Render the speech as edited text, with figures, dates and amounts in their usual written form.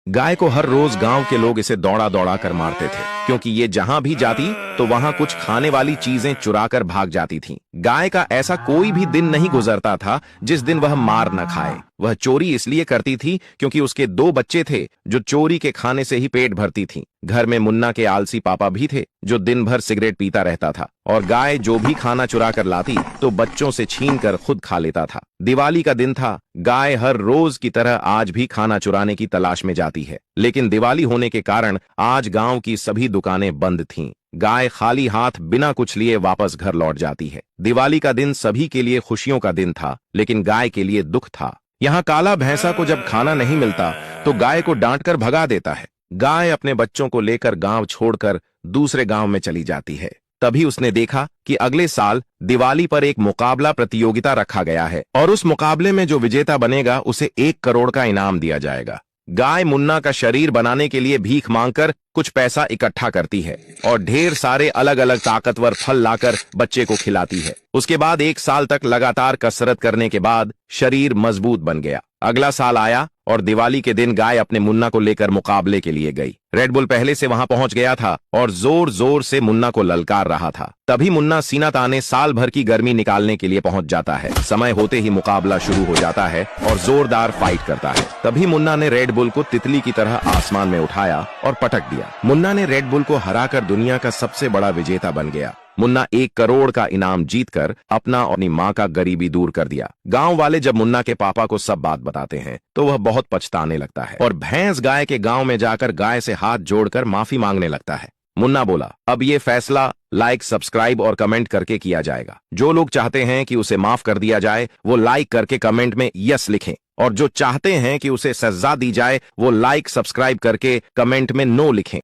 गाय को हर रोज गांव के लोग इसे दौड़ा दौड़ा कर मारते थे, क्योंकि ये जहां भी जाती तो वहां कुछ खाने वाली चीजें चुरा कर भाग जाती थीं। गाय का ऐसा कोई भी दिन नहीं गुजरता था जिस दिन वह मार न खाए। वह चोरी इसलिए करती थी क्योंकि उसके 2 बच्चे थे जो चोरी के खाने से ही पेट भरती थीं। घर में मुन्ना के आलसी पापा भी थे जो दिन भर सिगरेट पीता रहता था, और गाय जो भी खाना चुरा कर लाती तो बच्चों से छीन कर खुद खा लेता था। दिवाली का दिन था। गाय हर रोज की तरह आज भी खाना चुराने की तलाश में जाती है, लेकिन दिवाली होने के कारण आज गांव की सभी दुकानें बंद थीं। गाय खाली हाथ बिना कुछ लिए वापस घर लौट जाती है। दिवाली का दिन सभी के लिए खुशियों का दिन था, लेकिन गाय के लिए दुख था। यहाँ काला भैंसा को जब खाना नहीं मिलता तो गाय को डांटकर भगा देता है। गाय अपने बच्चों को लेकर गांव छोड़कर दूसरे गांव में चली जाती है। तभी उसने देखा कि अगले साल दिवाली पर एक मुकाबला प्रतियोगिता रखा गया है, और उस मुकाबले में जो विजेता बनेगा उसे 1 करोड़ का इनाम दिया जाएगा। गाय मुन्ना का शरीर बनाने के लिए भीख मांगकर कुछ पैसा इकट्ठा करती है और ढेर सारे अलग अलग ताकतवर फल लाकर बच्चे को खिलाती है। उसके बाद 1 साल तक लगातार कसरत करने के बाद शरीर मजबूत बन गया। अगला साल आया और दिवाली के दिन गाय अपने मुन्ना को लेकर मुकाबले के लिए गई। रेड बुल पहले से वहां पहुंच गया था और जोर जोर से मुन्ना को ललकार रहा था। तभी मुन्ना सीना ताने साल भर की गर्मी निकालने के लिए पहुंच जाता है। समय होते ही मुकाबला शुरू हो जाता है और जोरदार फाइट करता है। तभी मुन्ना ने रेड बुल को तितली की तरह आसमान में उठाया और पटक दिया। मुन्ना ने रेड बुल को हराकर दुनिया का सबसे बड़ा विजेता बन गया। मुन्ना 1 करोड़ का इनाम जीतकर अपना और अपनी माँ का गरीबी दूर कर दिया। गांव वाले जब मुन्ना के पापा को सब बात बताते हैं तो वह बहुत पछताने लगता है और भैंस गाय के गांव में जाकर गाय से हाथ जोड़कर माफी मांगने लगता है। मुन्ना बोला, अब ये फैसला लाइक, सब्सक्राइब और कमेंट करके किया जाएगा। जो लोग चाहते हैं कि उसे माफ कर दिया जाए वो लाइक करके कमेंट में यस लिखें, और जो चाहते हैं कि उसे सजा दी जाए वो लाइक, सब्सक्राइब करके कमेंट में नो लिखें।